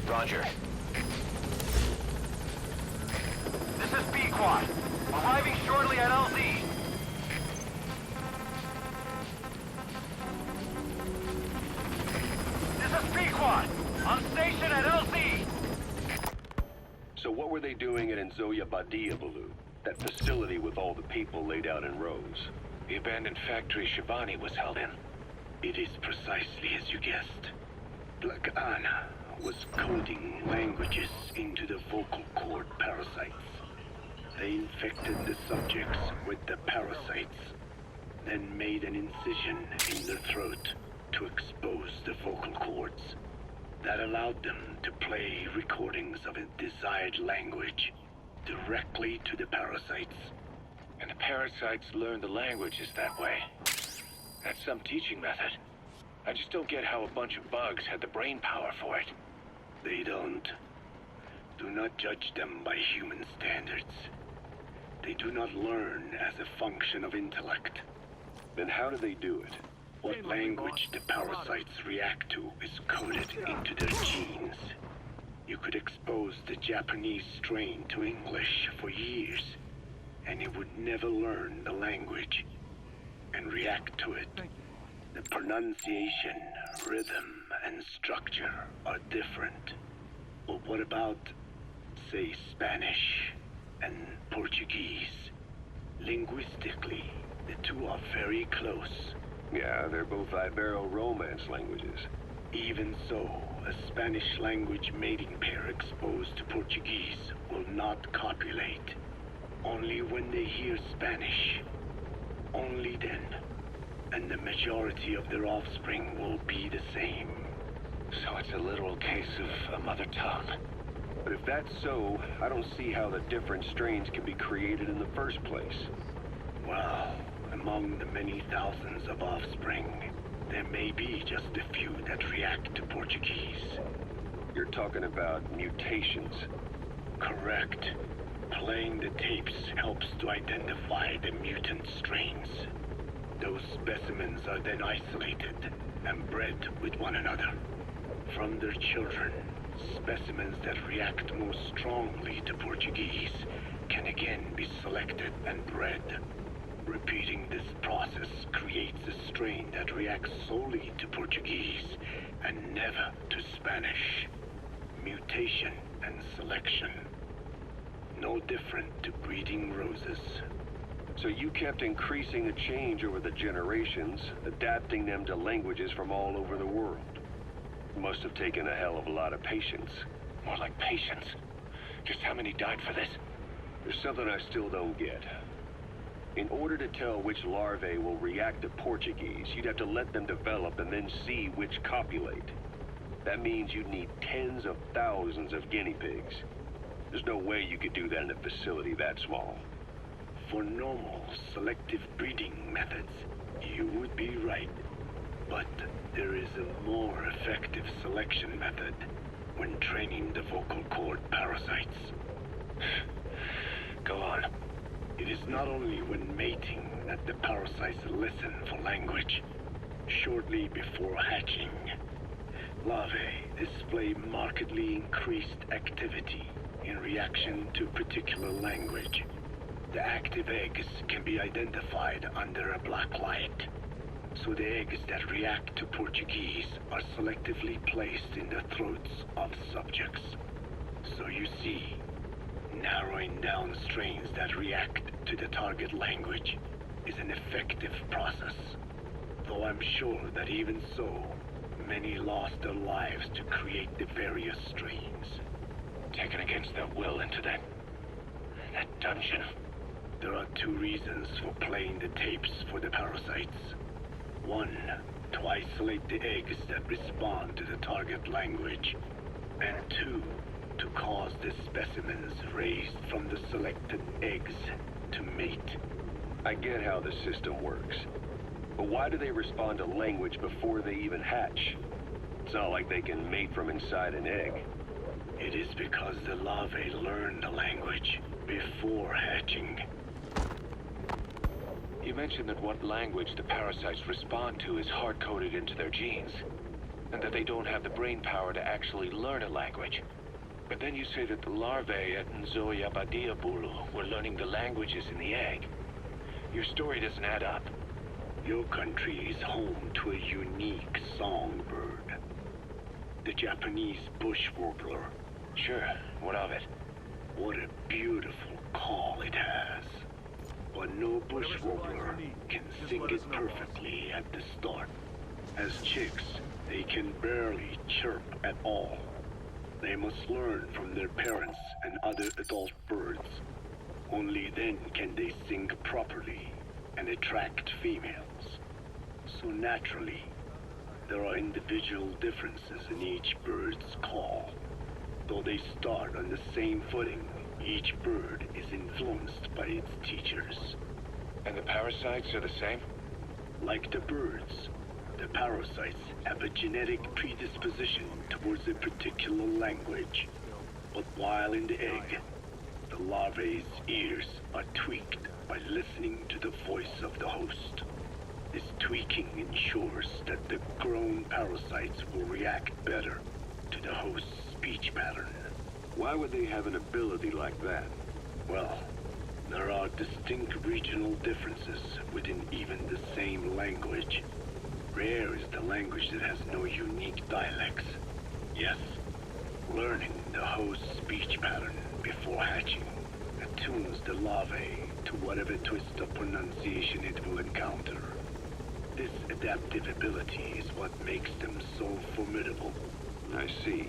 Roger. This is B-Quad. Arriving shortly at LZ. This is B-Quad. On station at LZ. So what were they doing at Nzoya Badia, Baloo? That facility with all the people laid out in rows. The abandoned factory Shivani was held in. It is precisely as you guessed. Black Anna was coding languages into the vocal cord parasites. They infected the subjects with the parasites, then made an incision in the throat to expose the vocal cords. That allowed them to play recordings of a desired language directly to the parasites. And the parasites learned the languages that way. That's some teaching method. I just don't get how a bunch of bugs had the brain power for it. They don't. Do not judge them by human standards. They do not learn as a function of intellect. Then how do they do it? What language the parasites react to is coded into their genes. You could expose the Japanese strain to English for years, and it would never learn the language and react to it. The pronunciation, rhythm, and structure are different. But what about, say, Spanish and Portuguese? Linguistically, the two are very close. Yeah, they're both Ibero-Romance languages. Even so, a Spanish language mating pair exposed to Portuguese will not copulate. Only when they hear Spanish. Only then. And the majority of their offspring will be the same. So it's a literal case of a mother tongue. But if that's so, I don't see how the different strains can be created in the first place. Well, among the many thousands of offspring, there may be just a few that react to Portuguese. You're talking about mutations. Correct. Playing the tapes helps to identify the mutant strains. Those specimens are then isolated and bred with one another. From their children, specimens that react most strongly to Portuguese can again be selected and bred. Repeating this process creates a strain that reacts solely to Portuguese and never to Spanish. Mutation and selection. No different to breeding roses. So you kept increasing the change over the generations, adapting them to languages from all over the world. Must have taken a hell of a lot of patience. More like patience. Just how many died for this? There's something I still don't get. In order to tell which larvae will react to Portuguese, you'd have to let them develop and then see which copulate. That means you'd need tens of thousands of guinea pigs. There's no way you could do that in a facility that small. For normal selective breeding methods, you would be right. But there is a more effective selection method when training the vocal cord parasites. Go on. It is not only when mating that the parasites listen for language. Shortly before hatching, larvae display markedly increased activity in reaction to particular language. The active eggs can be identified under a black light. So the eggs that react to Portuguese are selectively placed in the throats of subjects. So you see, narrowing down strains that react to the target language is an effective process. Though I'm sure that even so, many lost their lives to create the various strains. Taken against their will into that dungeon. There are two reasons for playing the tapes for the parasites. One, to isolate the eggs that respond to the target language. And two, to cause the specimens raised from the selected eggs to mate. I get how the system works. But why do they respond to language before they even hatch? It's not like they can mate from inside an egg. It is because the larvae learn the language before hatching. You mentioned that what language the parasites respond to is hard-coded into their genes. and that they don't have the brain power to actually learn a language. But then you say that the larvae at Nzoyabadiabulu were learning the languages in the egg. Your story doesn't add up. Your country is home to a unique songbird. The Japanese bush warbler. Sure, what of it? What a beautiful call it has. But no bush warbler can sing it perfectly at the start. As chicks, they can barely chirp at all. They must learn from their parents and other adult birds. Only then can they sing properly and attract females. So naturally, there are individual differences in each bird's call. Though they start on the same footing, each bird is influenced by its teachers. And the parasites are the same? Like the birds, the parasites have a genetic predisposition towards a particular language. But while in the egg, the larvae's ears are tweaked by listening to the voice of the host. This tweaking ensures that the grown parasites will react better to the host's speech pattern. Why would they have an ability like that? Well, there are distinct regional differences within even the same language. Rare is the language that has no unique dialects. Yes, learning the host's speech pattern before hatching attunes the larvae to whatever twist of pronunciation it will encounter. This adaptive ability is what makes them so formidable. I see.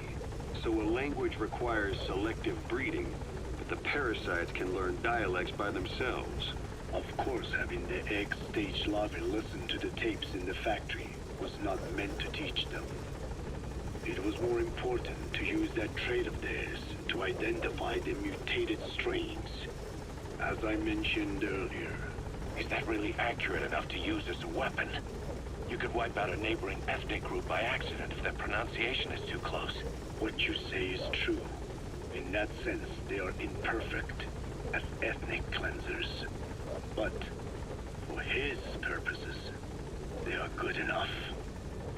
So a language requires selective breeding, but the parasites can learn dialects by themselves. Of course, having the egg-stage larvae listen to the tapes in the factory was not meant to teach them. It was more important to use that trait of theirs to identify the mutated strains. As I mentioned earlier, Is that really accurate enough to use as a weapon? You could wipe out a neighboring ethnic group by accident if their pronunciation is too close. what you say is true. In that sense, they are imperfect as ethnic cleansers. But for his purposes, they are good enough.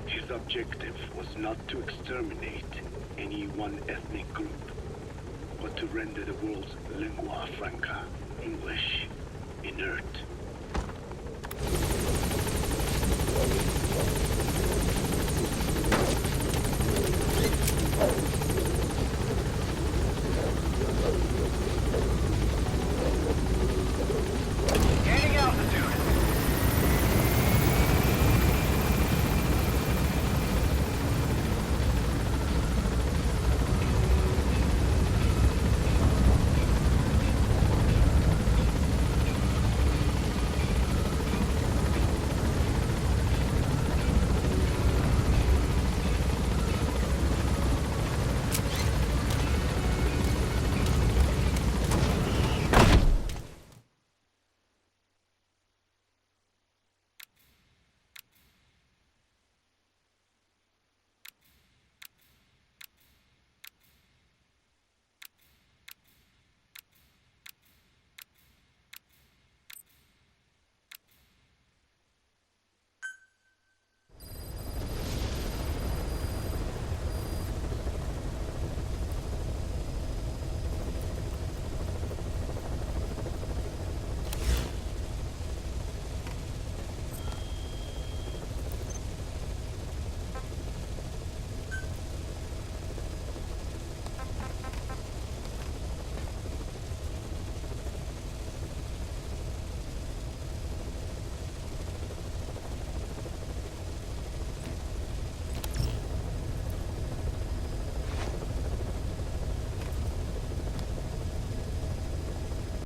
His objective was not to exterminate any one ethnic group, but to render the world's lingua franca, English, inert.